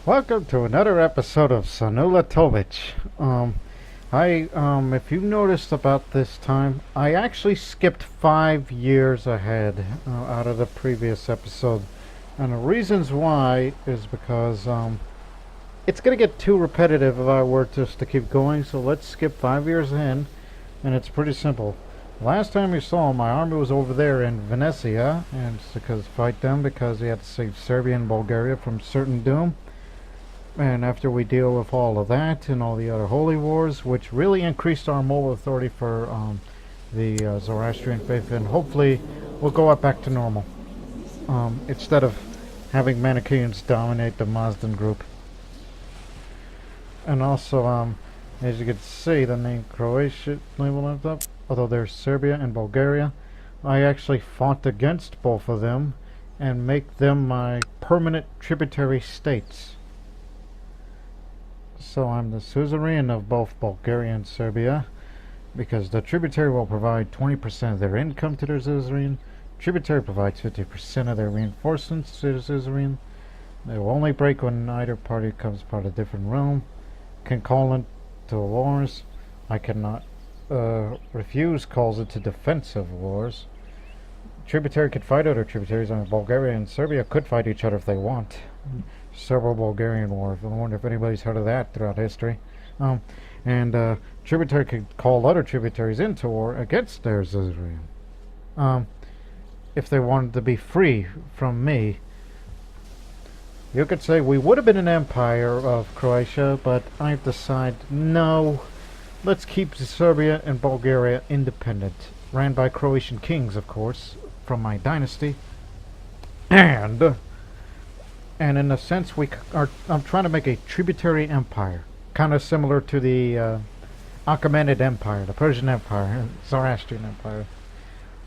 Welcome to another episode of Senulatovic. If you noticed about this time, I actually skipped 5 years ahead out of the previous episode. And the reasons why is because it's going to get too repetitive if I were just to keep going, so let's skip 5 years ahead, and it's pretty simple. Last time you saw my army was over there in Venetia, and it's because fight them because we had to save Serbia and Bulgaria from certain doom. And after we deal with all of that and all the other holy wars, which really increased our moral authority for the Zoroastrian faith, and hopefully we'll go up back to normal. Instead of having Manichaeans dominate the Mazdan group. And also, as you can see, the name Croatia label up. Although there's Serbia and Bulgaria, I actually fought against both of them and make them my permanent tributary states. So I'm the suzerain of both Bulgaria and Serbia, because the tributary will provide 20% of their income to their suzerain. Tributary provides 50% of their reinforcements to the suzerain. They will only break when either party becomes part of a different realm. Can call into wars. I cannot refuse calls into defensive wars. Tributary could fight other tributaries. Bulgaria and Serbia could fight each other if they want. Serbo-Bulgarian War. I wonder if anybody's heard of that throughout history. Tributary could call other tributaries into war against their suzerain. If they wanted to be free from me. You could say we would have been an empire of Croatia, but I've decided no. Let's keep Serbia and Bulgaria independent. Ran by Croatian kings, of course, from my dynasty. And in a sense, I'm trying to make a tributary empire, kind of similar to the Achaemenid Empire, the Persian Empire, Zoroastrian Empire.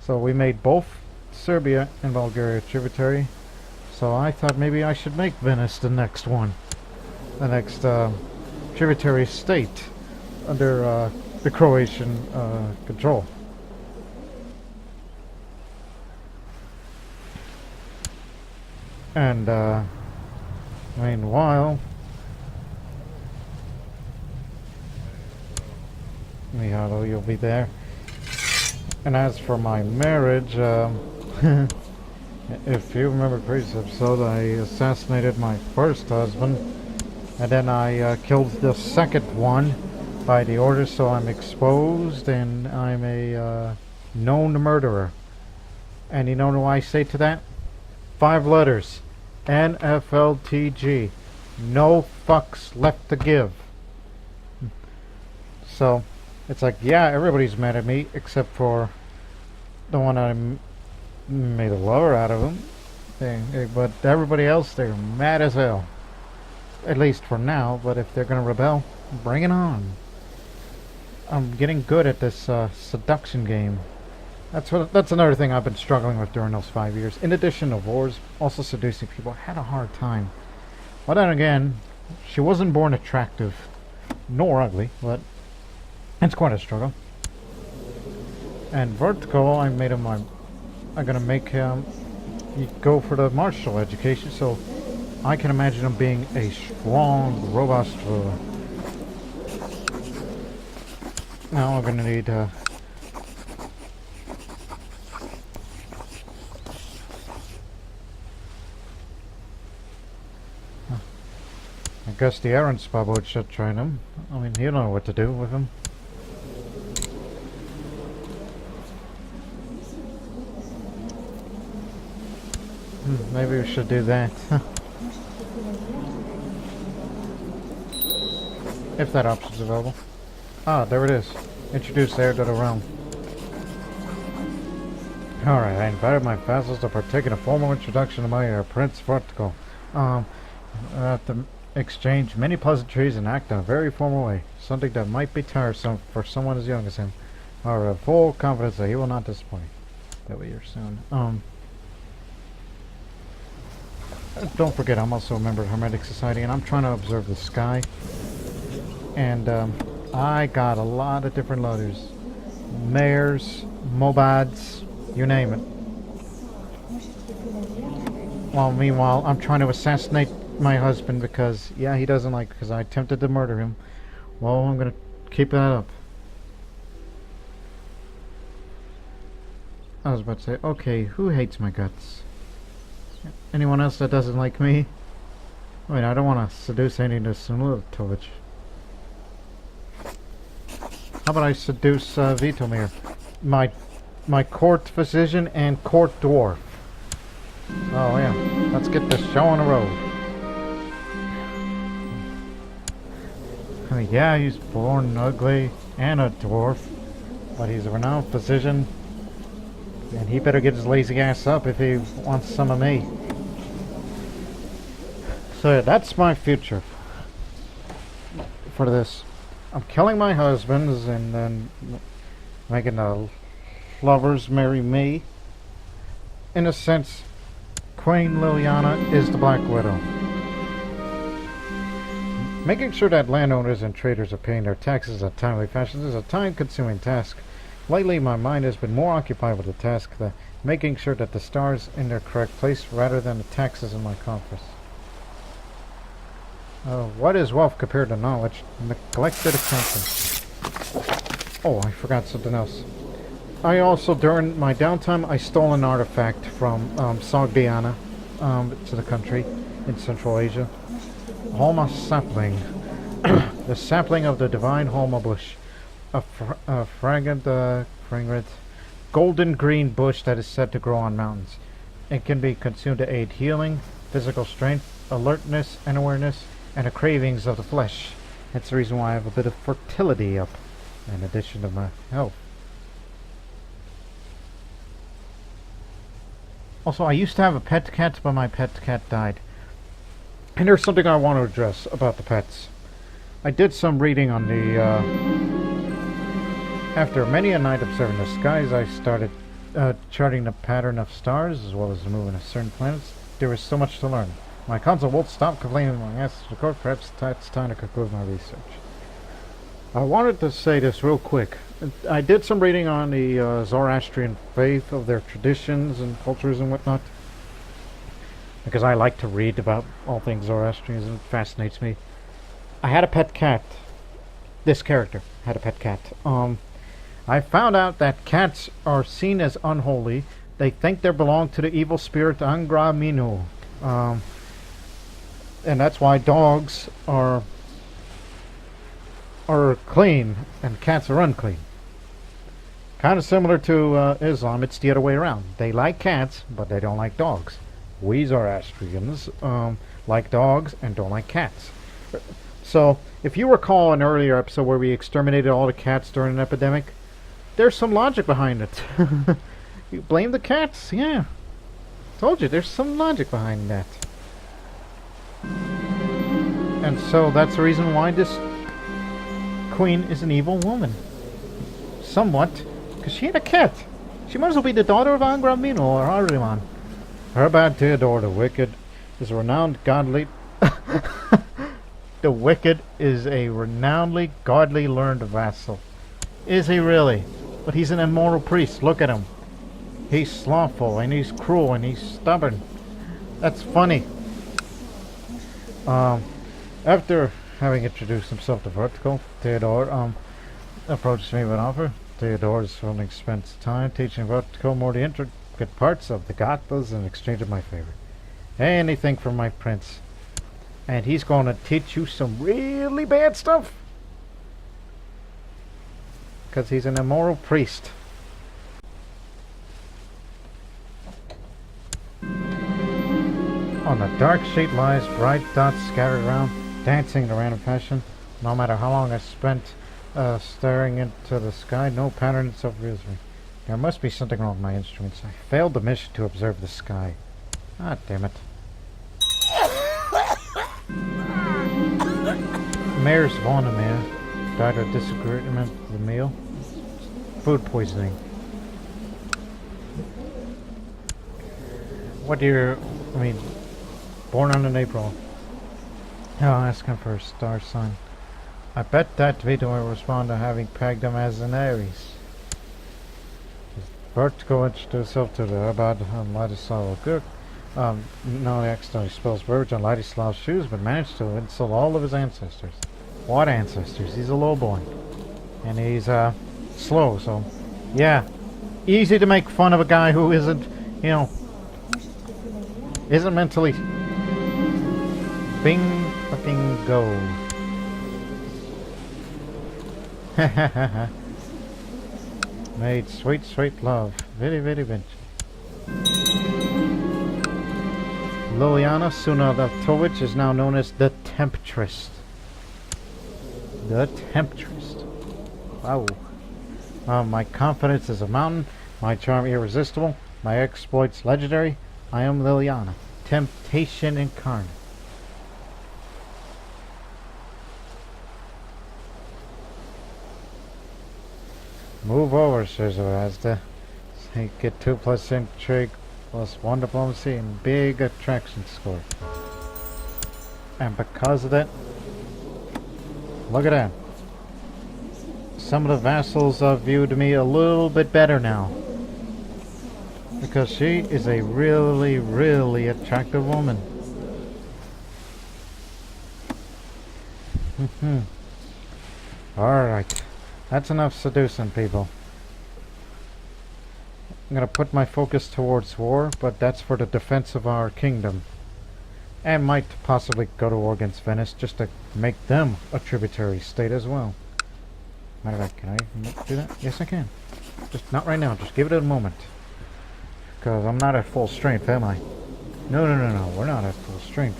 So we made both Serbia and Bulgaria tributary. So I thought maybe I should make Venice the next one, the next tributary state under the Croatian control. And meanwhile, Mihalo, you'll be there. And as for my marriage, if you remember the previous episode, I assassinated my first husband, and then I killed the second one by the order, so I'm exposed, and I'm a known murderer. And you know what I say to that? 5 letters. NFLTG. No fucks left to give. So, it's like, yeah, everybody's mad at me, except for the one I made a lover out of him. But everybody else, they're mad as hell. At least for now, but if they're gonna rebel, bring it on. I'm getting good at this seduction game. That's another thing I've been struggling with during those 5 years. In addition to wars, also seducing people. I had a hard time. But then again, she wasn't born attractive, nor ugly, but it's quite a struggle. And Vertical, I'm gonna make him go for the martial education, so I can imagine him being a strong, robust ruler. Now I'm gonna need I guess the Aaron Spabot should train him. I mean, he'll know what to do with him. Maybe we should do that. If that option's available. Ah, there it is. Introduce heir to the realm. Alright, I invited my vassals to partake in a formal introduction to my heir, Prince Vertical. To exchange many pleasantries and act in a very formal way. Something that might be tiresome for someone as young as him. However, I have full confidence that he will not disappoint. That way here soon. Don't forget, I'm also a member of Hermetic Society, and I'm trying to observe the sky. And I got a lot of different letters. Mayors, Mobads, you name it. While meanwhile, I'm trying to assassinate my husband because, yeah, he doesn't like because I attempted to murder him. Well, I'm gonna keep that up. I was about to say, okay, who hates my guts? Anyone else that doesn't like me? Wait, I don't want to seduce any to Senulatovic. How about I seduce Vitomir, my court physician and court dwarf? Oh yeah, let's get this show on the road. I mean, yeah, he's born ugly and a dwarf, but he's a renowned physician, and he better get his lazy ass up if he wants some of me. So yeah, that's my future for this. I'm killing my husbands and then making the lovers marry me. In a sense, Queen Ljiljana is the Black Widow. Making sure that landowners and traders are paying their taxes in a timely fashion is a time-consuming task. Lately, my mind has been more occupied with the task of making sure that the stars in their correct place rather than the taxes in my coffers. What is wealth compared to knowledge? Neglected accounting. Oh, I forgot something else. I also, during my downtime, I stole an artifact from Ljiljana to the country in Central Asia. Halma sapling. The sapling of the divine Halma bush. A fragrant golden green bush that is said to grow on mountains. It can be consumed to aid healing, physical strength, alertness and awareness, and the cravings of the flesh. That's the reason why I have a bit of fertility up, in addition to my health. Also, I used to have a pet cat, but my pet cat died. And there's something I want to address about the pets. I did some reading on the, after many a night observing the skies, I started charting the pattern of stars, as well as the movement of certain planets. There was so much to learn. My console won't stop complaining when I ask the court. Perhaps it's time to conclude my research. I wanted to say this real quick. I did some reading on the Zoroastrian faith, of their traditions and cultures and whatnot, because I like to read about all things Zoroastrian, and it fascinates me. I had a pet cat. This character had a pet cat. I found out that cats are seen as unholy. They think they belong to the evil spirit Angra Minu. And that's why dogs are clean and cats are unclean. Kind of similar to Islam, it's the other way around. They like cats, but they don't like dogs. We Zoroastrians like dogs and don't like cats. So, if you recall an earlier episode where we exterminated all the cats during an epidemic, there's some logic behind it. You blame the cats? Yeah. Told you, there's some logic behind that. And so that's the reason why this queen is an evil woman. Somewhat. Because she had a cat. She might as well be the daughter of Angra Mino or Ahriman. Her bad Theodore the Wicked is a renowned godly... The Wicked is a renownedly godly learned vassal. Is he really? But he's an immoral priest. Look at him. He's slothful and he's cruel and he's stubborn. That's funny. After having introduced himself to Vertical, Theodore approached me with an offer. Theodore is willing to spend time teaching Vertical more the intricate parts of the Gathas in exchange of my favor. Anything for my prince. And he's going to teach you some really bad stuff. Because he's an immoral priest. On the dark sheet lies bright dots scattered around, dancing in a random fashion. No matter how long I spent staring into the sky, no pattern itself reveals me. There must be something wrong with my instruments. I failed the mission to observe the sky. Ah, damn it. Mayor's Vonnemeyer died of disagreement with the meal. Food poisoning. What year? I mean, born on in April. I'll ask him for a star sign. I bet that Vito will respond to having pegged him as an Aries. Vertical introduced himself to the Abad and Ladislav Gurk. Not only accidentally spills beverage on Ladislav's shoes, but managed to insult all of his ancestors. What ancestors? He's a low boy. And he's, slow, so... Yeah. Easy to make fun of a guy who isn't, you know... Isn't mentally... Bing fucking go. Made sweet, sweet love. Very, very vintage. Ljiljana Senulatovic is now known as the Temptress. The Temptress. Wow. My confidence is a mountain. My charm irresistible. My exploits legendary. I am Ljiljana. Temptation incarnate. Move over, says Orazda. CK2 plus intrigue plus 1 diplomacy and big attraction score. And because of that, look at that. Some of the vassals viewed me a little bit better now. Because she is a really, really attractive woman. Alright. That's enough seducing, people. I'm gonna put my focus towards war, but that's for the defense of our kingdom. And might possibly go to war against Venice, just to make them a tributary state as well. Matter of fact, can I do that? Yes, I can. Just not right now, just give it a moment. Because I'm not at full strength, am I? No, we're not at full strength.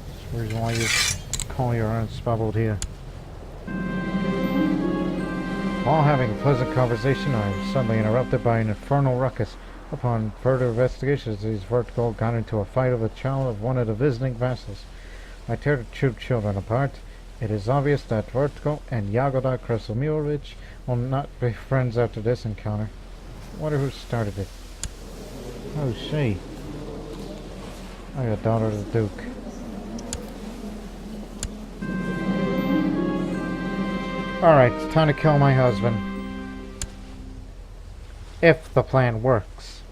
That's the reason why you call your unspoiled here. While having a pleasant conversation, I was suddenly interrupted by an infernal ruckus. Upon further investigations, these vertical got into a fight with a child of one of the visiting vassals. I tear the two children apart. It is obvious that Vertical and Jagoda Krasimirovic will not be friends after this encounter. I wonder who started it. Oh, she. Oh, your daughter of the Duke. Alright, it's time to kill my husband. If the plan works.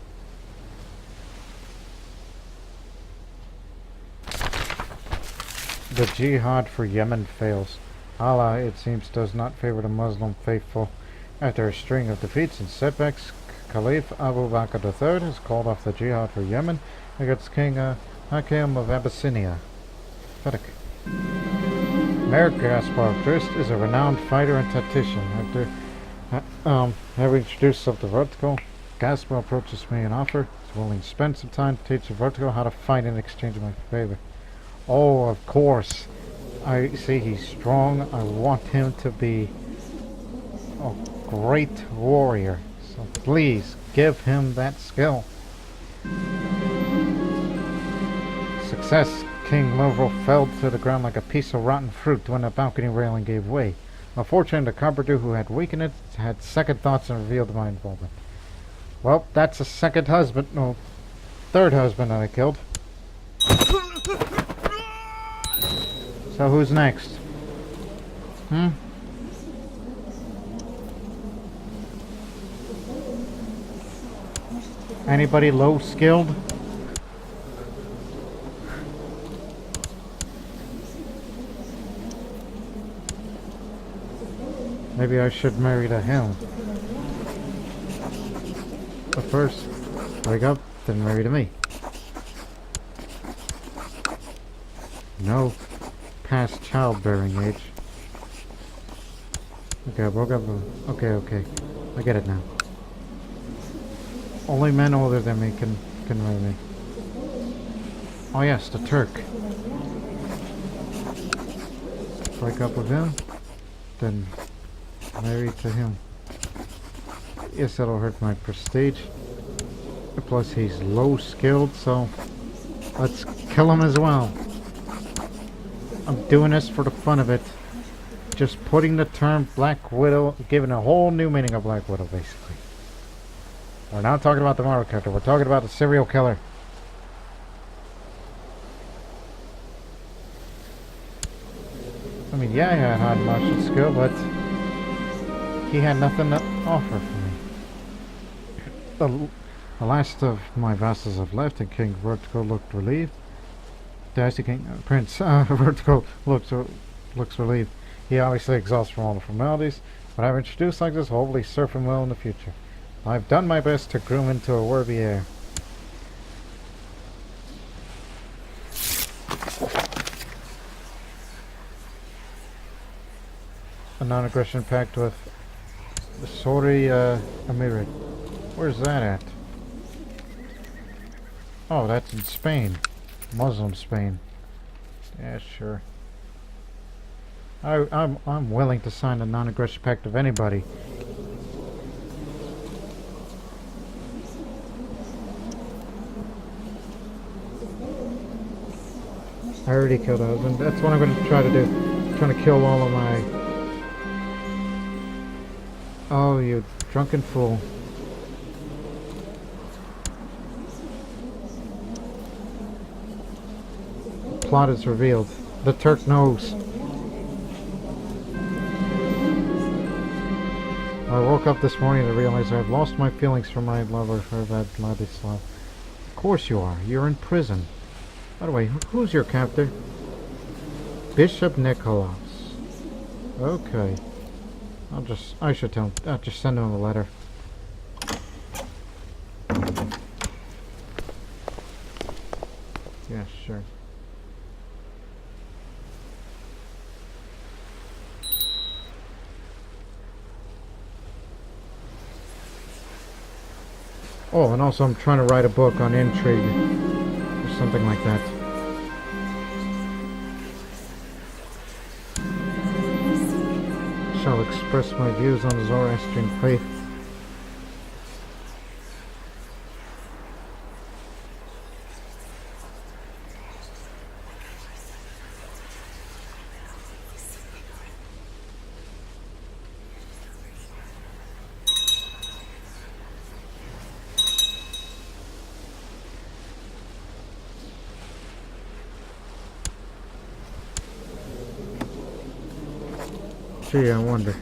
The jihad for Yemen fails. Allah, it seems, does not favor the Muslim faithful. After a string of defeats and setbacks, Caliph Abu Bakr III has called off the jihad for Yemen against King Hakim of Abyssinia. Pathetic. Mayor Gaspar Christ is a renowned fighter and tactician. After having introduced himself to Vertical, Gaspar approaches me and offers he's willing to spend some time to teach Vertical how to fight in exchange of my favor. Oh, of course. I see he's strong. I want him to be a great warrior. So please, give him that skill. Success. King Lovell fell to the ground like a piece of rotten fruit when the balcony railing gave way. Unfortunately, the carpenter who had weakened it had second thoughts and revealed my involvement. Well, that's a second husband, no, third husband that I killed. So who's next? Anybody low skilled? Maybe I should marry to him. But first, wake up, then marry to me. No. Past childbearing age. Okay, I broke up. Okay. I get it now. Only men older than me can marry me. Oh yes, the Turk. Break up with him, then marry to him. Yes, that'll hurt my prestige. Plus he's low skilled, so let's kill him as well. I'm doing this for the fun of it. Just putting the term Black Widow, giving a whole new meaning of Black Widow, basically. We're not talking about the Marvel character, we're talking about the serial killer. I mean, yeah, I had high martial skill, but he had nothing to offer for me. The last of my vassals have left, and King Vertigo looked relieved. The Icy King, Prince Vertigo looks relieved. He obviously exhausts from all the formalities, but I've introduced like this, hopefully serve him well in the future. I've done my best to groom into a worthy heir. A non-aggression pact with the Sori Emirate. Where's that at? Oh, that's in Spain. Muslim Spain. Yeah, sure. I'm willing to sign a non-aggression pact with anybody. I already killed a husband. That's what I'm going to try to do. I'm trying to kill all of my... Oh, you drunken fool. The plot is revealed. The Turk knows. I woke up this morning to realize I've lost my feelings for my lover, Vladislav. Of course you are. You're in prison. By the way, who's your captor? Bishop Nicholas. Okay. I should tell him. I'll just send him a letter. Yeah, sure. Oh, and also I'm trying to write a book on intrigue. Or something like that. Shall express my views on the Zoroastrian faith. Gee, I wonder.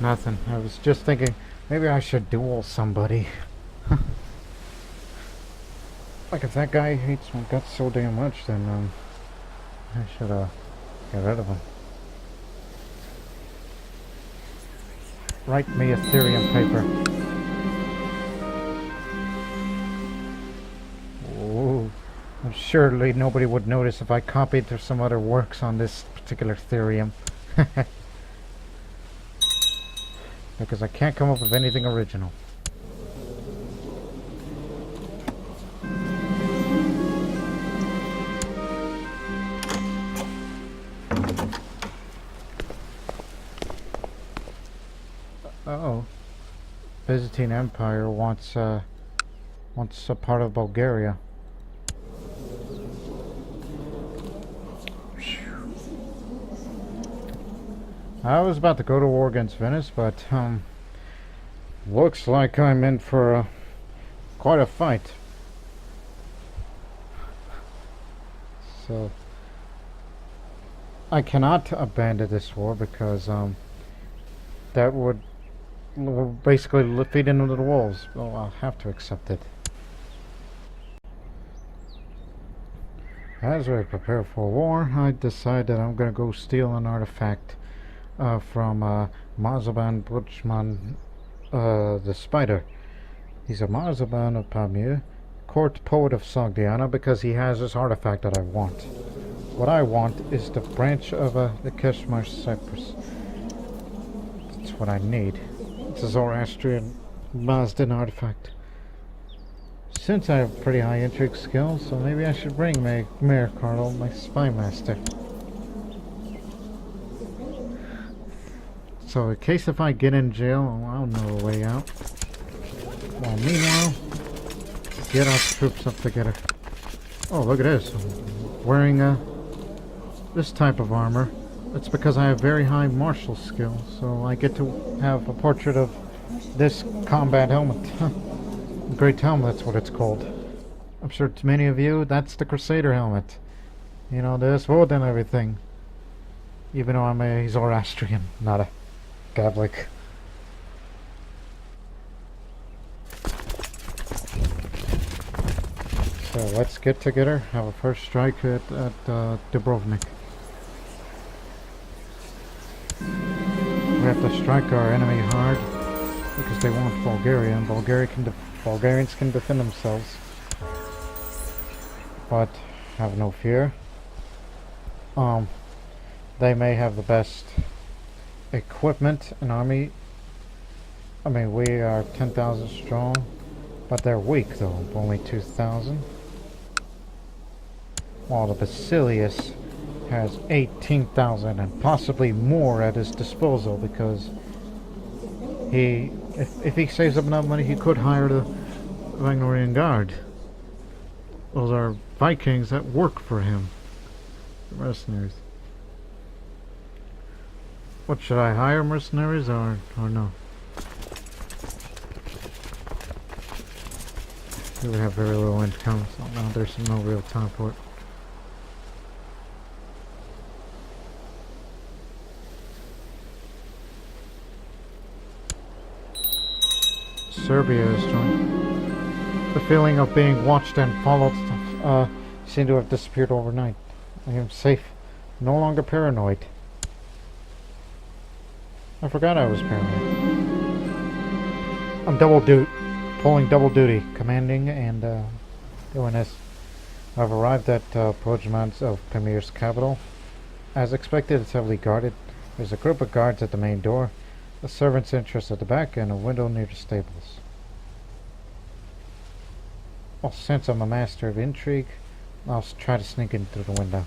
Nothing. I was just thinking maybe I should duel somebody. Like if that guy hates my guts so damn much, then I should get rid of him. Write me a Ethereum paper. Oh, surely nobody would notice if I copied some other works on this particular Ethereum. Because I can't come up with anything original. Uh-oh. Byzantine Empire wants a part of Bulgaria. I was about to go to war against Venice, but looks like I'm in for quite a fight. So I cannot abandon this war because that would basically feed into the walls. Oh, I'll have to accept it. As I prepare for war, I decide that I'm going to go steal an artifact from Marzaban Butchman the Spider. He's a Marzaban of Pamir, court poet of Sogdiana, because he has this artifact that I want. What I want is the branch of the Keshmar Cypress. That's what I need. It's a Zoroastrian Mazdan artifact. Since I have pretty high intrigue skills, so maybe I should bring Mayor Carlo, my spy master. So in case if I get in jail, I'll know a way out. Well, meanwhile, get our troops up together. Oh, look at this. I'm wearing this type of armor. It's because I have very high martial skill, so I get to have a portrait of this combat helmet. Great helmet, that's what it's called. I'm sure to many of you, that's the Crusader helmet. You know, the sword and everything. Even though I'm a Zoroastrian, not a Catholic. So let's get together, have a first strike at Dubrovnik. We have to strike our enemy hard because they want Bulgaria, and Bulgarians can defend themselves. But have no fear. They may have the best equipment and army. I mean, we are 10,000 strong, but they're weak though, only 2,000. While the Basilius has 18,000 and possibly more at his disposal, because if he saves up enough money, he could hire the Wagnerian Guard. Those are Vikings that work for him. The mercenaries. What, should I hire mercenaries or no? We would have very little income, so now there's no real time for it. Serbia is joined. The feeling of being watched and followed seemed to have disappeared overnight. I am safe, no longer paranoid. I forgot I was paranoid. I'm pulling double duty, commanding and doing this. I've arrived at Pojmans of Pamir's capital. As expected, it's heavily guarded. There's a group of guards at the main door, a servant's entrance at the back, and a window near the stables. Well, since I'm a master of intrigue, I'll try to sneak in through the window.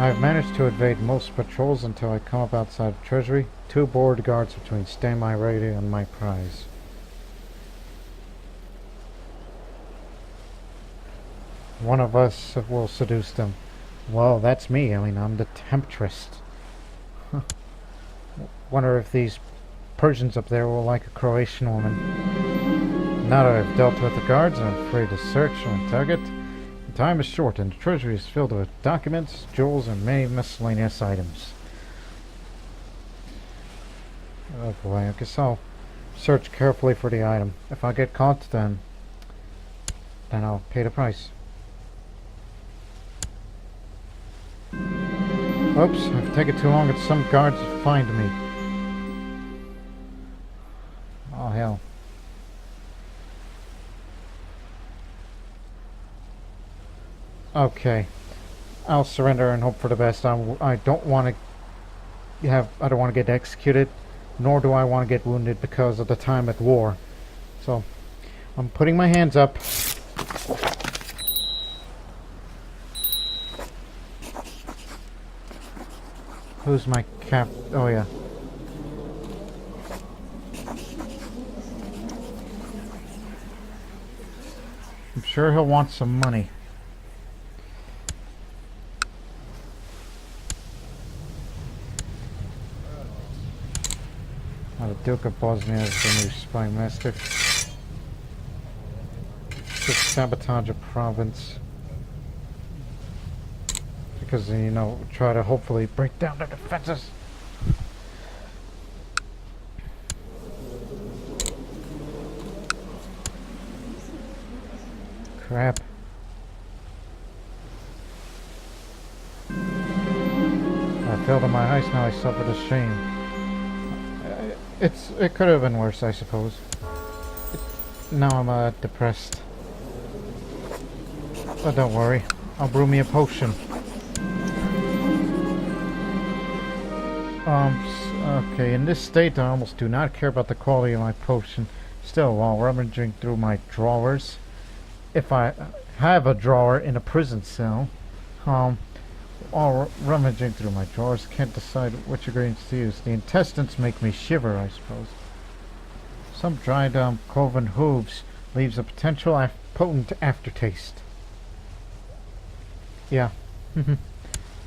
I've managed to evade most patrols until I come up outside the treasury. 2 board guards between stand my ready and my prize. One of us will seduce them. Well, that's me. I mean, I'm the Temptress. Wonder if these Persians up there will like a Croatian woman. Now that I've dealt with the guards, I'm free to search on target. The time is short, and the treasury is filled with documents, jewels, and many miscellaneous items. Oh boy, I guess I'll search carefully for the item. If I get caught, then I'll pay the price. Oops, I've taken too long and some guards find me. Oh hell. Okay, I'll surrender and hope for the best. I don't want to get executed, nor do I want to get wounded because of the time at war. So, I'm putting my hands up. Who's my cap? Oh yeah. I'm sure he'll want some money. The Duke of Bosnia is the new spy master. Just sabotage a province. Because, you know, try to hopefully break down their defenses. Crap. I failed in my heist, now I suffer the shame. It could have been worse, I suppose. Now I'm depressed. But don't worry, I'll brew me a potion. Okay, in this state I almost do not care about the quality of my potion. Still, while rummaging through my drawers, if I have a drawer in a prison cell, while rummaging through my drawers, can't decide which ingredients to use. The intestines make me shiver, I suppose. Some dried cloven hooves leaves a potential potent aftertaste. Yeah.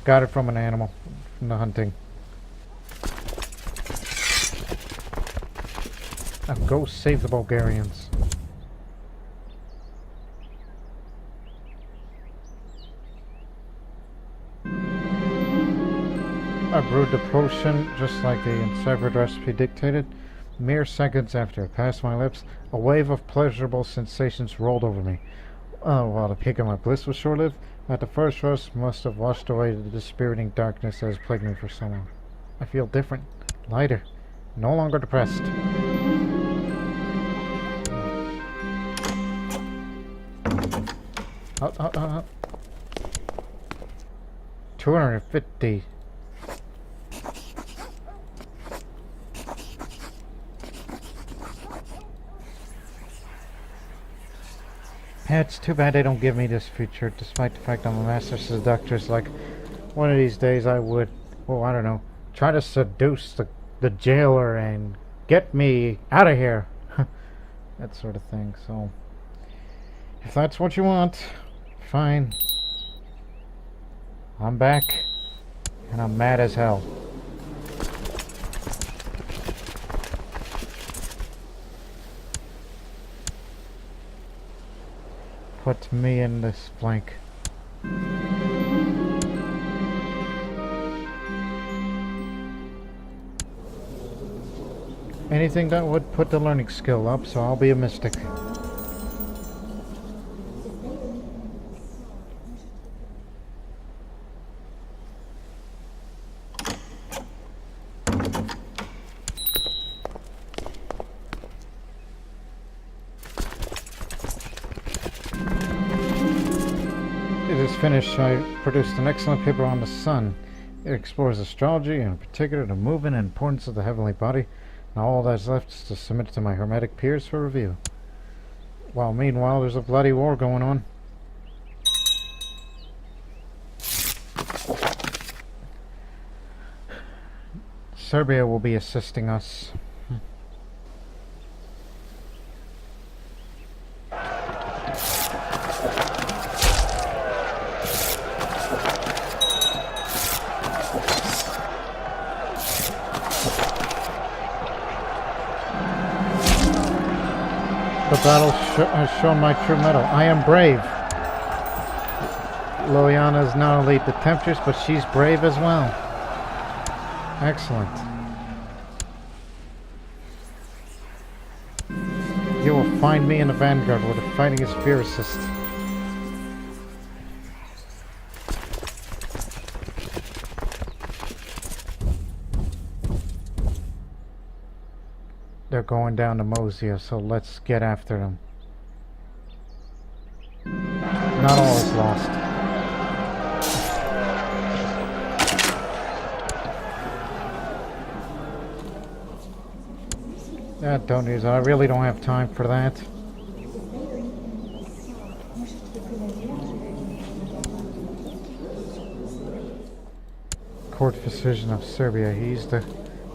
Got it from an animal. From the hunting. Now go save the Bulgarians. I brewed the potion just like the enciphered recipe dictated. Mere seconds after it passed my lips, a wave of pleasurable sensations rolled over me. Oh, while the peak of my bliss was short-lived, at the first rush must have washed away the dispiriting darkness that has plagued me for so long. I feel different, lighter, no longer depressed. Up. 250. Yeah, it's too bad they don't give me this feature, despite the fact I'm a Master Seductress. Like, one of these days I would, well, I don't know, try to seduce the jailer and get me out of here. That sort of thing, so... if that's what you want, fine. I'm back, and I'm mad as hell. Put me in this flank. Anything that would put the learning skill up, so I'll be a mystic. Finished, I produced an excellent paper on the sun. It explores astrology, and in particular the movement and importance of the heavenly body. Now all that's left is to submit it to my hermetic peers for review. While meanwhile there's a bloody war going on. Serbia will be assisting us. The battle has shown my true mettle. I am brave. Ljiljana is not only the Temptress, but she's brave as well. Excellent. You will find me in the vanguard where the fighting is fiercest. They're going down to Mosia, so let's get after them. Not all is lost. Don't use it. I really don't have time for that. Court physician of Serbia. He's the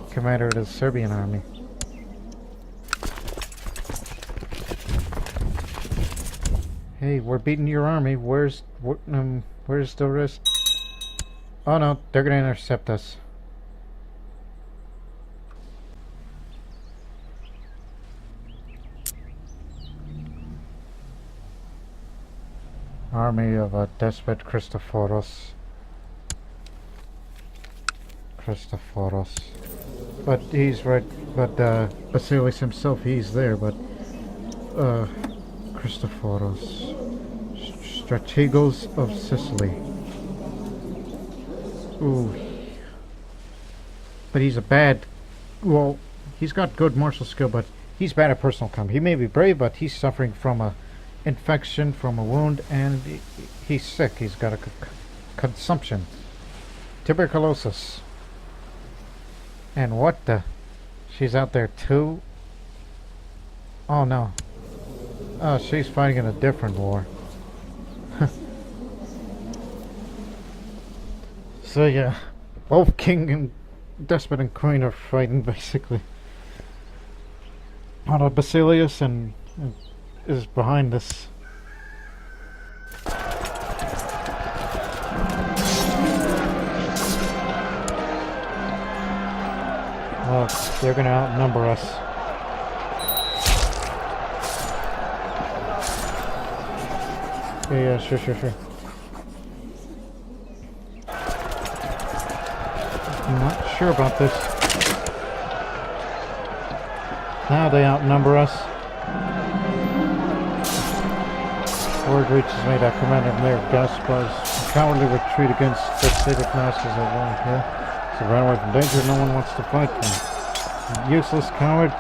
commander of the Serbian army. Hey, we're beating your army. Where's the rest? Oh no, they're gonna intercept us. Army of despot Christophoros. But he's right. But Basilis himself, he's there. But Christophoros. Strategos of Sicily. Ooh. But he's a bad... well, he's got good martial skill, but he's bad at personal combat. He may be brave, but he's suffering from a infection, from a wound, and he's sick. He's got a consumption. Tuberculosis. And what the... she's out there too? Oh no. Oh, she's fighting in a different war. So yeah, both king and despot and queen are fighting basically. Basilius and is behind this. Well, they're gonna outnumber us. Yeah, sure. I'm not sure about this. Now they outnumber us. Word reaches me that Commander Mayor Gus was a cowardly retreat against the stated masters of war. Yeah? So ran away from danger. No one wants to fight them. Useless coward.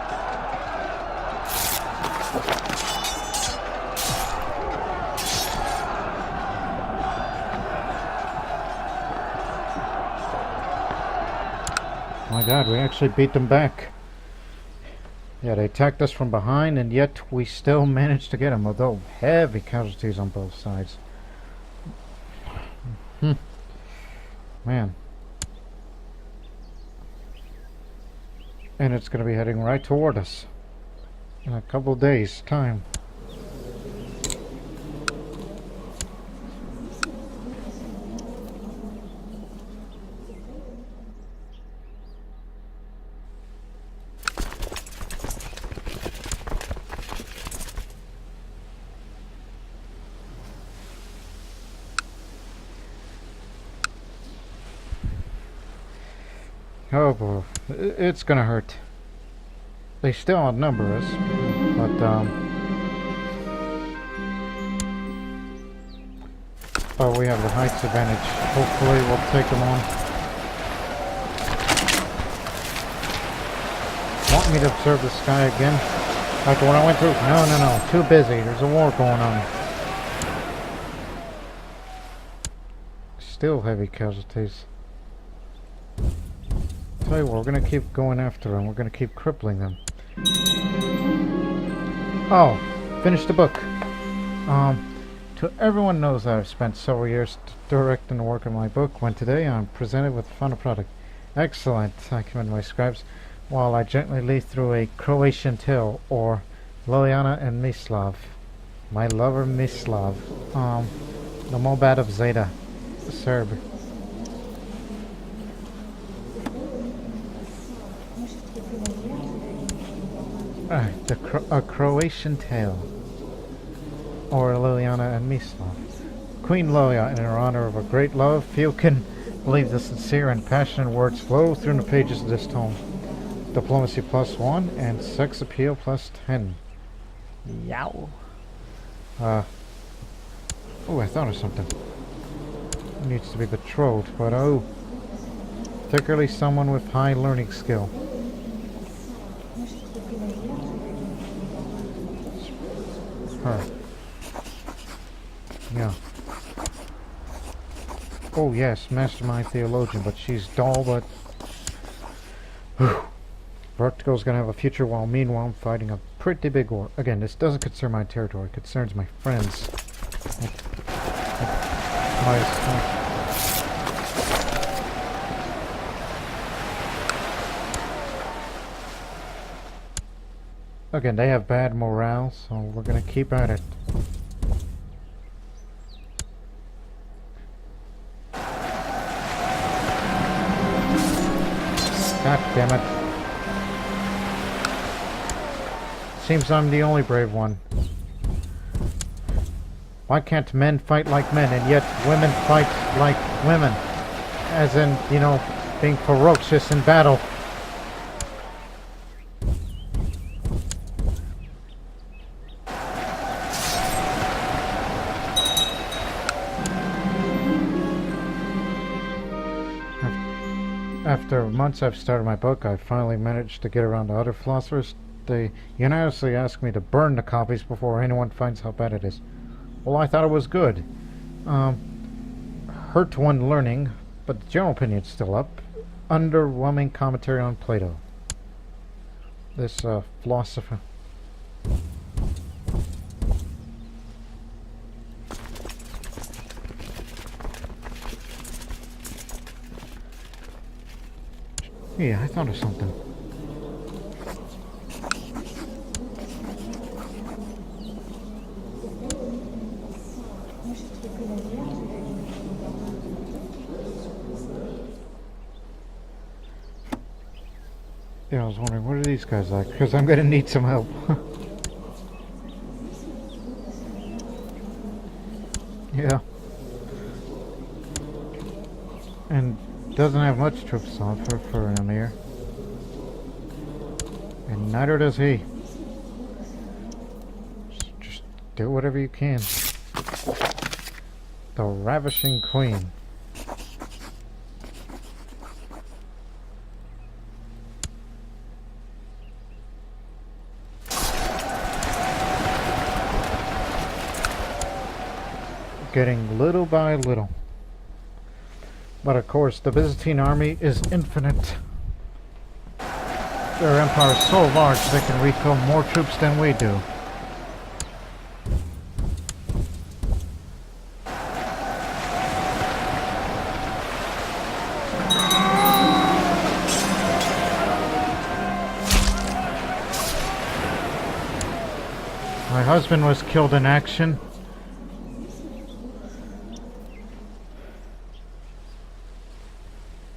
My God, we actually beat them back. Yeah, they attacked us from behind, and yet we still managed to get them, although heavy casualties on both sides. Man. And it's going to be heading right toward us in a couple of days' time. Oh boy, it's gonna hurt. They still outnumber us, but we have the heights advantage. Hopefully we'll take them on. Want me to observe the sky again? Like the one I went through? No. Too busy. There's a war going on. Still heavy casualties. Tell you what, we're gonna keep going after them. We're gonna keep crippling them. Oh, finished the book. To everyone knows that I've spent several years directing the work of my book. When today I'm presented with the final product. Excellent, I commend my scribes, while I gently leaf through a Croatian tale, or Ljiljana and Mislav. My lover Mislav. The Mobat of Zeta, Serb. A Croatian tale, or Ljiljana and Mislav. Queen Lilja, in her honor of a great love, few can believe the sincere and passionate words flow through the pages of this tome. Diplomacy +1 and sex appeal +10. Yow. Oh, I thought of something. It needs to be betrothed, but oh, particularly someone with high learning skill. Her. Yeah. Oh yes, mastermind theologian, but she's dull, but... Vertigo's gonna have a future while meanwhile I'm fighting a pretty big war. Again, this doesn't concern my territory, it concerns my friends. Again, they have bad morale, so we're gonna keep at it. God damn it. Seems I'm the only brave one. Why can't men fight like men, and yet women fight like women? As in, you know, being ferocious in battle. After months I've started my book, I finally managed to get around to other philosophers. They unanimously asked me to burn the copies before anyone finds how bad it is. Well, I thought it was good. Hurt one learning, but the general opinion's still up. Underwhelming commentary on Plato. This philosopher. Yeah, I thought of something. Yeah, I was wondering, what are these guys like? Because I'm gonna need some help. Yeah. And doesn't have much troops on for an Emir. And neither does he. Just do whatever you can. The Ravishing Queen. Getting little by little. But of course, the Byzantine army is infinite. Their empire is so large they can refill more troops than we do. My husband was killed in action.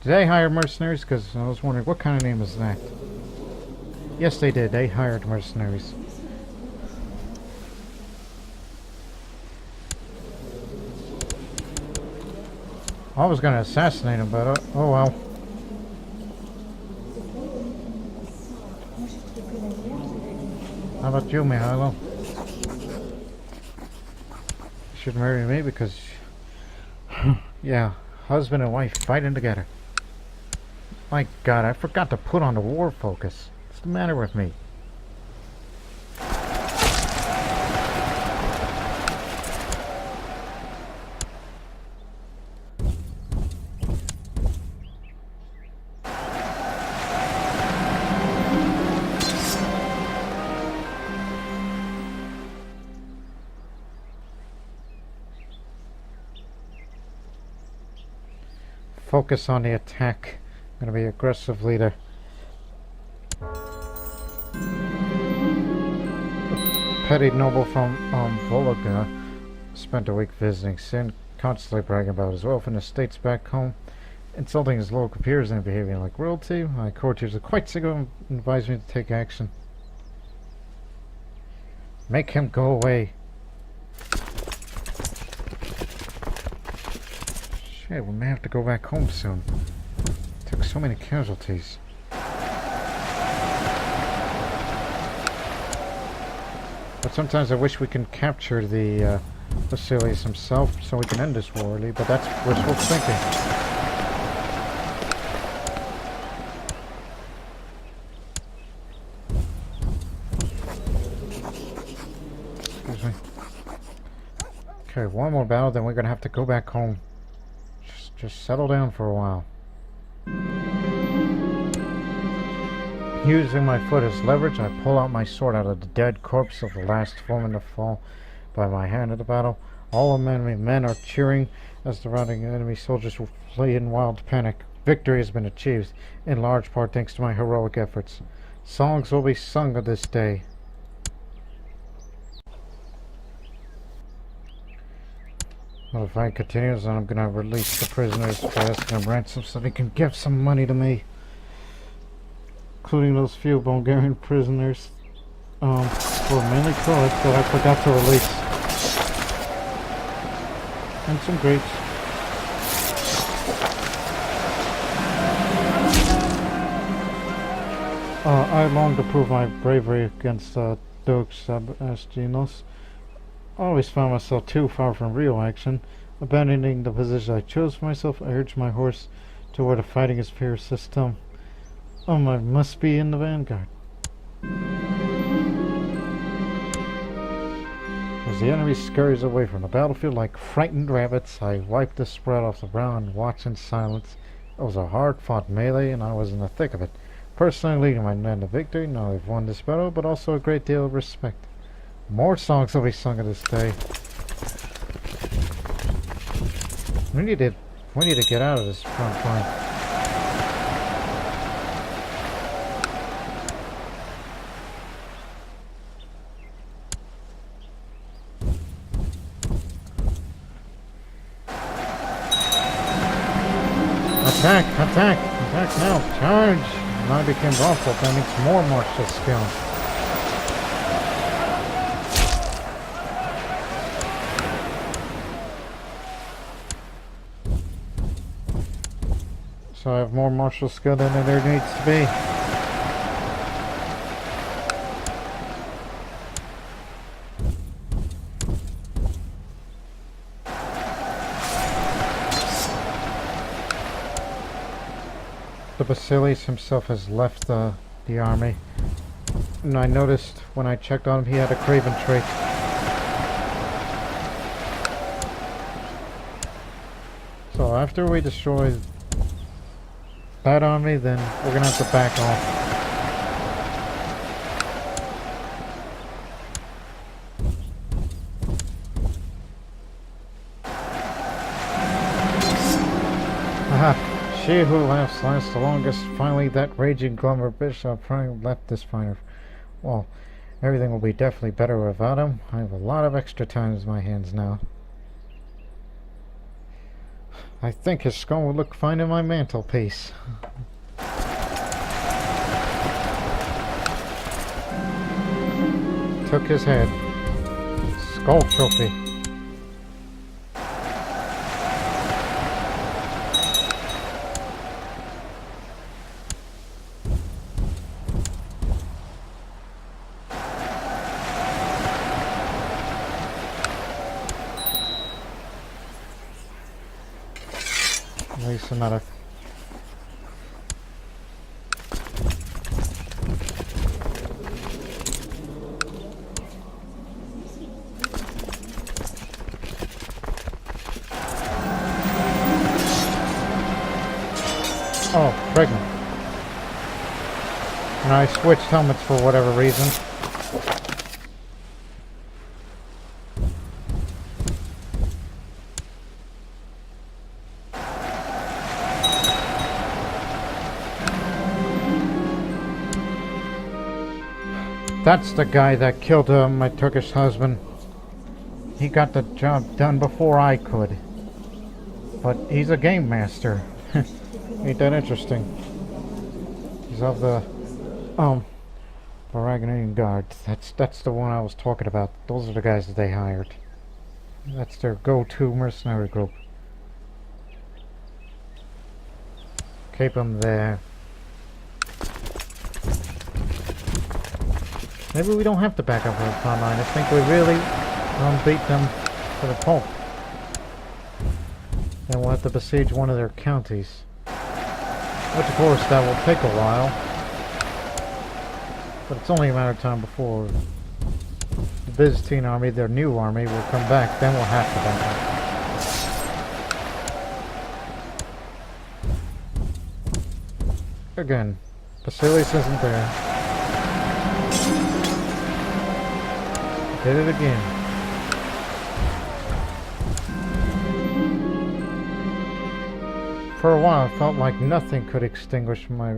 Did they hire mercenaries? Because I was wondering, what kind of name is that? Yes, they did. They hired mercenaries. I was going to assassinate him, but oh well. How about you, Mihailo? You should marry me because... yeah, husband and wife fighting together. My God, I forgot to put on the war focus. What's the matter with me? Focus on the attack. I'm gonna be aggressive leader. Petty noble from Volga spent a week visiting Sin, constantly bragging about his wealth and estates back home, insulting his local peers and behaving like royalty. My courtiers are quite sick of him and advised me to take action. Make him go away. Shit, we may have to go back home soon. Took so many casualties. But sometimes I wish we can capture the Vasilius himself so we can end this war early, but that's wishful thinking. Excuse me. Okay, one more battle, then we're gonna have to go back home. Just settle down for a while. Using my foot as leverage, I pull out my sword out of the dead corpse of the last foeman to fall by my hand in the battle. All enemy men are cheering as the routing enemy soldiers will flee in wild panic. Victory has been achieved, in large part thanks to my heroic efforts. Songs will be sung of this day. Well, if I continues, then I'm gonna release the prisoners for asking them ransom so they can give some money to me. Including those few Bulgarian prisoners who were mainly Croats that I forgot to release. And some Greeks. I long to prove my bravery against Dukes Astinos. I always found myself too far from real action. Abandoning the position I chose for myself, I urged my horse to where the fighting is fiercest. I must be in the vanguard. As the enemy scurries away from the battlefield like frightened rabbits, I wipe the spread off the brow and watch in silence. It was a hard-fought melee, and I was in the thick of it. Personally leading my men to victory, not only have won this battle, but also a great deal of respect. More songs will be sung of this day. We need to get out of this front line. Attack! Attack! Attack now, charge! And I became awful, that needs more martial skill. So I have more martial skill than there needs to be. The Basileus himself has left the army. And I noticed when I checked on him he had a craven trait. So after we destroy that army, then we're gonna have to back off. Aha! She who laughs lasts the longest. Finally, that raging glummer bishop probably left this finer. Well, everything will be definitely better without him. I have a lot of extra time in my hands now. I think his skull will look fine in my mantelpiece. Took his head. Skull trophy. At least another. Oh, pregnant. And I switched helmets for whatever reason. That's the guy that killed my Turkish husband. He got the job done before I could. But he's a game master. Ain't that interesting? He's of the Bulgarian guards. That's the one I was talking about. Those are the guys that they hired. That's their go-to mercenary group. Keep them there. Maybe we don't have to back up our front line. I think we really beat them to the pulp. Then we'll have to besiege one of their counties. Which of course that will take a while. But it's only a matter of time before the Byzantine army, their new army, will come back. Then we'll have to back up. Again, Basileus isn't there. Did it again. For a while, I felt like nothing could extinguish my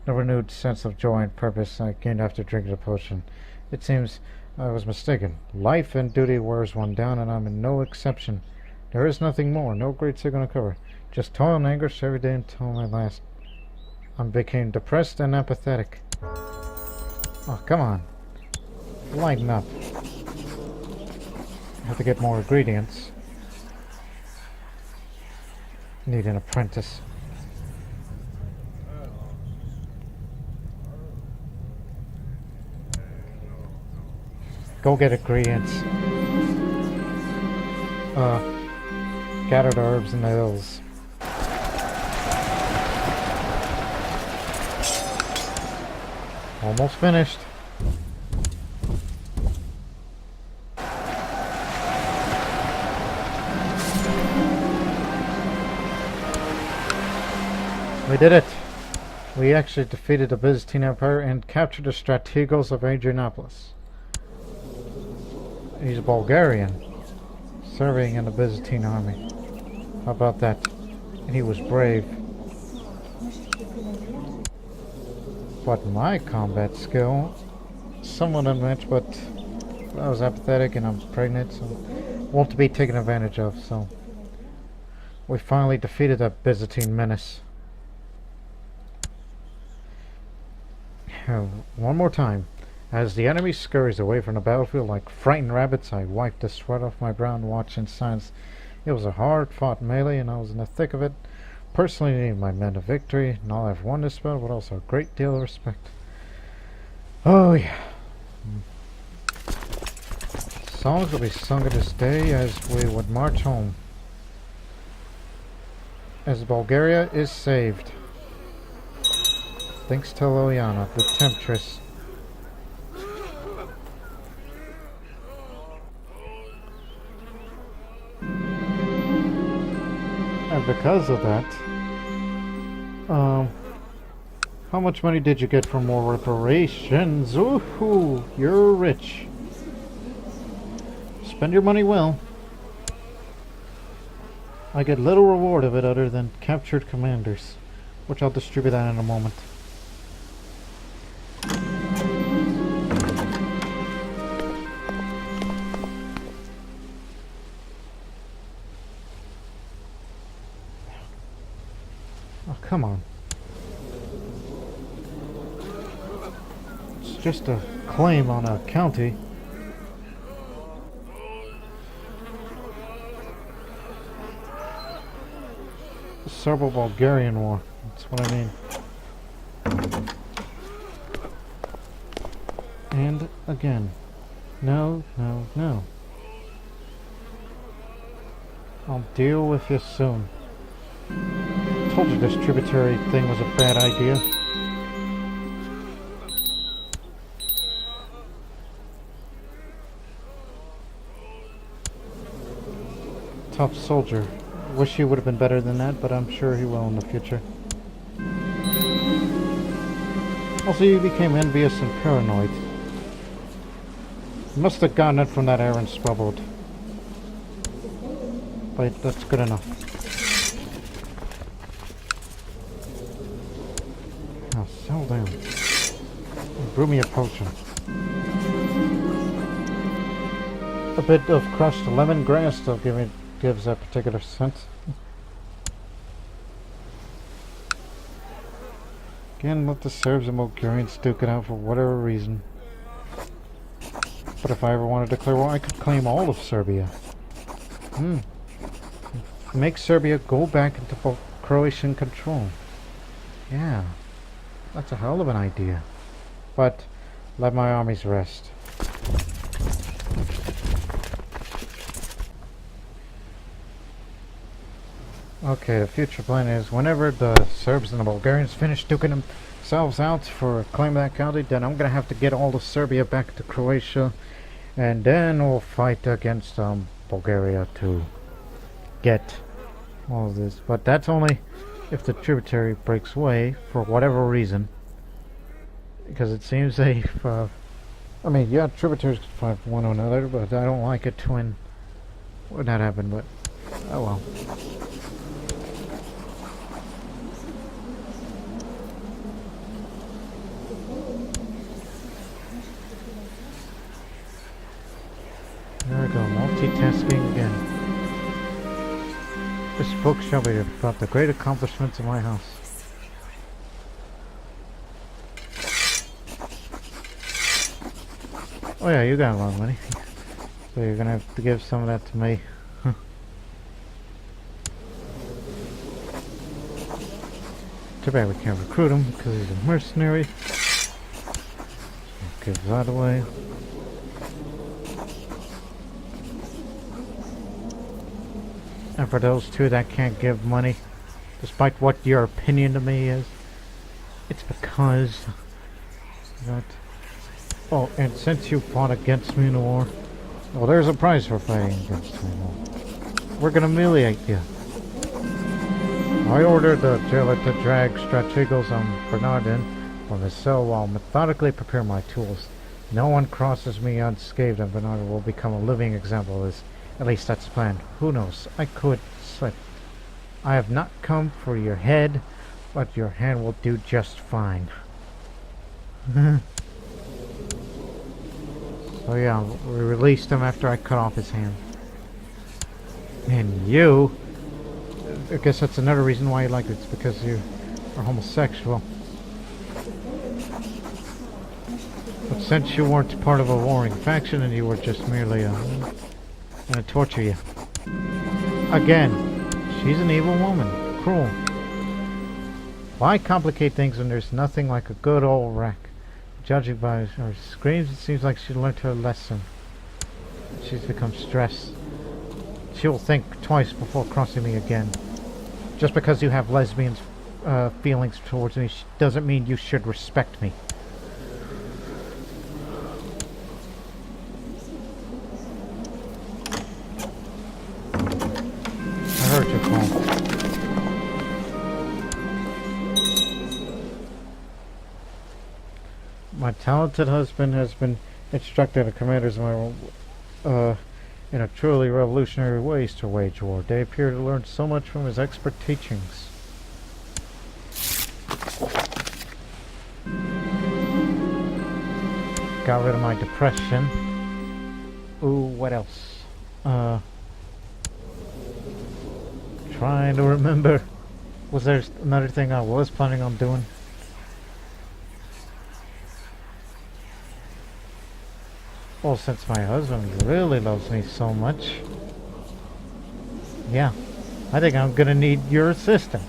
renewed sense of joy and purpose I gained after drinking the potion. It seems I was mistaken. Life and duty wears one down, and I'm in no exception. There is nothing more, no great second to cover. Just toil and anguish every day until my last. I became depressed and apathetic. Oh, come on. Lighten up. Have to get more ingredients. Need an apprentice. Go get ingredients. Gathered herbs in the hills. Almost finished. We did it! We actually defeated the Byzantine Empire and captured the strategos of Adrianopolis. He's a Bulgarian, serving in the Byzantine army. How about that? And he was brave. But my combat skill, somewhat unmatched, but I was apathetic and I'm pregnant, so won't be taken advantage of, so we finally defeated that Byzantine menace. One more time. As the enemy scurries away from the battlefield like frightened rabbits, I wiped the sweat off my brow and watched in silence. It was a hard-fought melee, and I was in the thick of it. Personally needed my men a victory. Not I've won this battle, but also a great deal of respect. Oh yeah. Songs will be sung at this day as we would march home. As Bulgaria is saved. Thanks to Ljiljana, the Temptress. And because of that, how much money did you get for more reparations? Woohoo! You're rich. Spend your money well. I get little reward of it other than captured commanders, which I'll distribute that in a moment. Oh, come on. It's just a claim on a county. Serbo-Bulgarian War. That's what I mean. And again. No, no, no. I'll deal with you soon. Told you this tributary thing was a bad idea. Tough soldier. Wish he would have been better than that, but I'm sure he will in the future. Also, you became envious and paranoid. You must have gotten it from that Aaron Swabbled. But that's good enough. Now, settle down. Brew me a potion. A bit of crushed lemongrass still gives that particular scent. Again, let the Serbs and Bulgarians duke it out for whatever reason. But if I ever wanted to declare war, I could claim all of Serbia. Make Serbia go back into Croatian control. Yeah, that's a hell of an idea. But let my armies rest. Okay, the future plan is whenever the Serbs and the Bulgarians finish duking themselves out for claim that county, then I'm gonna have to get all of Serbia back to Croatia, and then we'll fight against Bulgaria to get all of this. But that's only if the tributary breaks away for whatever reason, because it seems they've I mean, yeah, tributaries can fight for one another, but I don't like it when that happened. But oh well. There we go, multitasking again. This book shall be about the great accomplishments of my house. Oh yeah, you got a lot of money. So you're gonna have to give some of that to me. Too bad we can't recruit him because he's a mercenary. Give that away. And for those two that can't give money, despite what your opinion to me is, it's because that... Oh, and since you fought against me in the war, well, there's a prize for fighting against me in the war. We're gonna humiliate you. I ordered the jailer to drag Strategos and Bernardin from his cell while methodically prepare my tools. No one crosses me unscathed, and Bernardin will become a living example of this. At least that's the plan. Who knows? I could slip. I have not come for your head, but your hand will do just fine. So yeah, we released him after I cut off his hand. And you... I guess that's another reason why you like it. It's because you are homosexual. But since you weren't part of a warring faction and you were just merely gonna torture you. Again, she's an evil woman. Cruel. Why complicate things when there's nothing like a good old wreck? Judging by her screams, it seems like she learned her lesson. She's become stressed. She'll think twice before crossing me again. Just because you have lesbian feelings towards me doesn't mean you should respect me. I heard your call. My talented husband has been instructed the commanders in a truly revolutionary ways to wage war. They appear to learn so much from his expert teachings. Got rid of my depression. Ooh, what else? Trying to remember. Was there another thing I was planning on doing? Well, since my husband really loves me so much, yeah, I think I'm gonna need your assistance.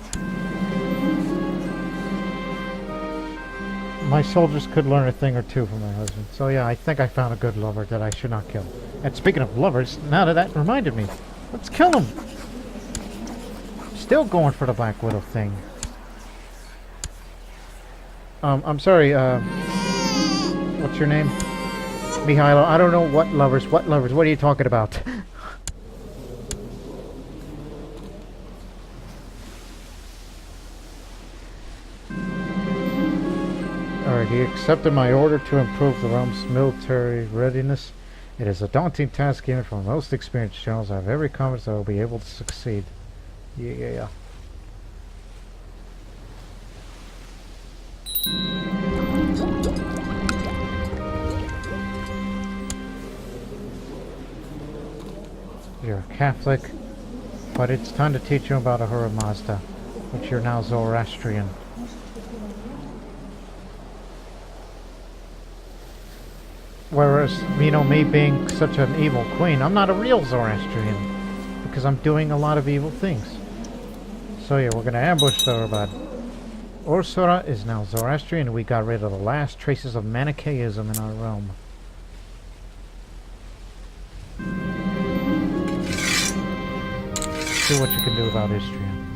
My soldiers could learn a thing or two from my husband, so yeah, I think I found a good lover that I should not kill. And speaking of lovers, now that reminded me, let's kill him! Still going for the Black Widow thing. I'm sorry, what's your name? Mihailo, I don't know what lovers, what are you talking about? Alright, he accepted my order to improve the realm's military readiness. It is a daunting task even for most experienced generals. I have every confidence I will be able to succeed. Yeah. You're a Catholic, but it's time to teach you about Ahura Mazda, which you're now Zoroastrian. Whereas, you know, me being such an evil queen, I'm not a real Zoroastrian, because I'm doing a lot of evil things. So yeah, we're gonna ambush Zoroastrian. Ursura is now Zoroastrian, and we got rid of the last traces of Manichaeism in our realm. See what you can do about Istrian.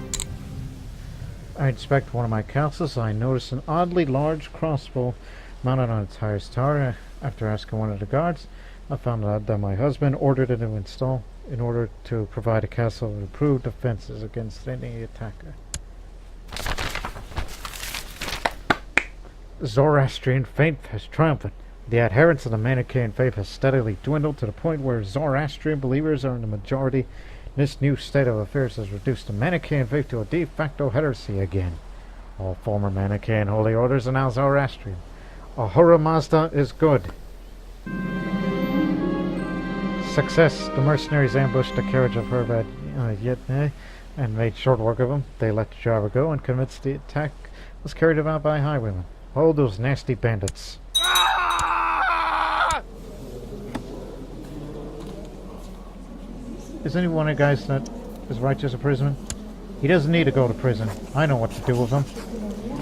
I inspect one of my castles. I notice an oddly large crossbow mounted on its highest tower. After asking one of the guards, I found out that my husband ordered it to install in order to provide a castle with improved defenses against any attacker. Zoroastrian faith has triumphed. The adherents of the Manichaean faith has steadily dwindled to the point where Zoroastrian believers are in the majority. This new state of affairs has reduced the Manichaean faith to a de facto heresy again. All former Manichaean holy orders are now Zoroastrian. Ahura Mazda is good. Success. The mercenaries ambushed the carriage of Hervad Yetne and made short work of him. They let the driver go and convinced the attack was carried out by highwaymen. Oh, those nasty bandits. Is any one of the guys that is righteous a prisoner? He doesn't need to go to prison. I know what to do with him.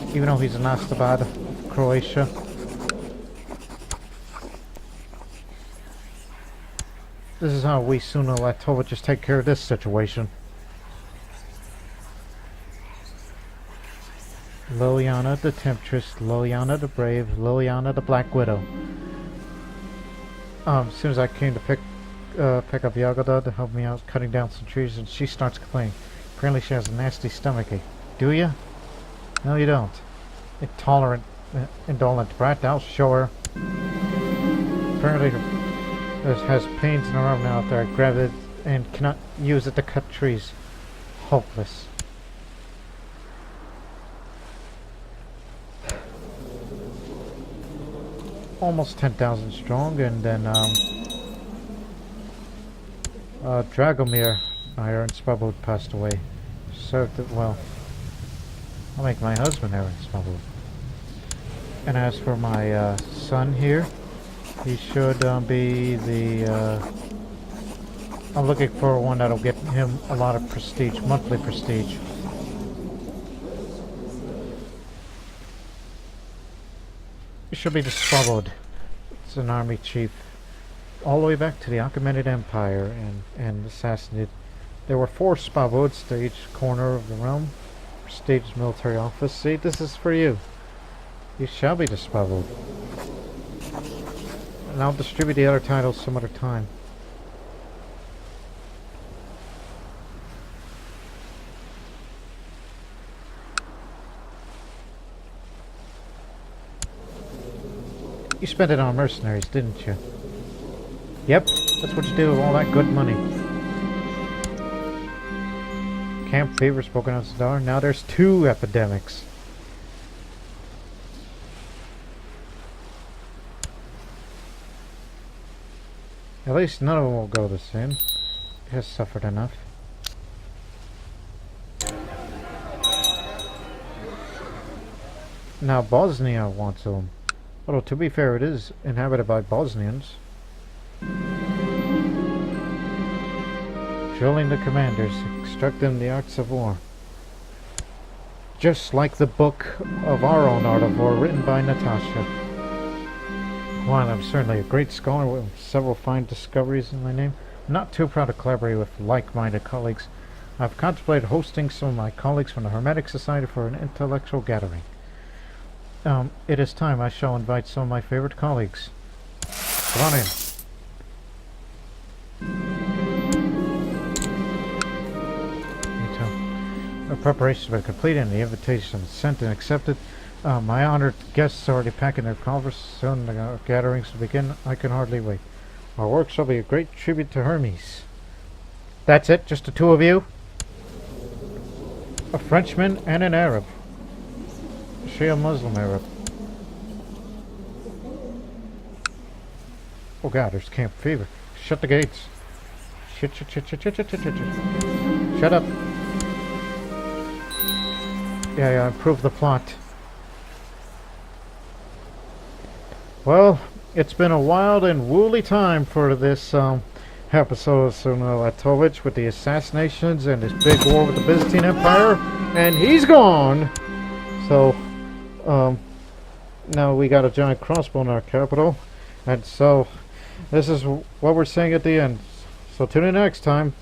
Even though he's an Astabad of Croatia. This is how we Senulatovic just take care of this situation. Ljiljana the Temptress, Ljiljana the Brave, Ljiljana the Black Widow. As soon as I came to pick up Yagoda to help me out cutting down some trees, and she starts complaining. Apparently she has a nasty stomachache. Do you? No, you don't. Intolerant, indolent brat. I'll show her. Apparently has pains in her arm now after I grabbed it and cannot use it to cut trees. Hopeless. Almost 10,000 strong, and then Dragomir, Iron Spabud, passed away. Served it well. I'll make my husband Aaron Spabud. And as for my son here, he should be the... I'm looking for one that'll get him a lot of prestige, monthly prestige. He should be the Spavod. It's an army chief. All the way back to the Achaemenid Empire and assassinated. There were 4 Spavods to each corner of the realm. Prestigious military office. See, this is for you. You shall be the Spavod. And I'll distribute the other titles some other time. You spent it on mercenaries, didn't you? Yep, that's what you do with all that good money. Camp fever spoken out Sadar. Now there's 2 epidemics. At least none of them will go the same. It has suffered enough. Now Bosnia wants them. Although to be fair, it is inhabited by Bosnians. Drilling the commanders, instructing the arts of war. Just like the book of our own art of war written by Natasha. While I'm certainly a great scholar with several fine discoveries in my name, I'm not too proud to collaborate with like-minded colleagues. I've contemplated hosting some of my colleagues from the Hermetic Society for an intellectual gathering. It is time I shall invite some of my favorite colleagues. Come on in. The preparations have been completed and the invitation sent and accepted. My honored guests are already packing their coffers. Soon the gatherings will begin. I can hardly wait. Our work shall be a great tribute to Hermes. That's it? Just the 2 of you? A Frenchman and an Arab. Shia Muslim Arab. Oh god, there's camp fever. Shut the gates. Shut up. Yeah, improve the plot. Well, it's been a wild and woolly time for this episode of Senulatovic with the assassinations and this big war with the Byzantine Empire, and he's gone! So, now we got a giant crossbow in our capital, and so this is what we're saying at the end. So tune in next time.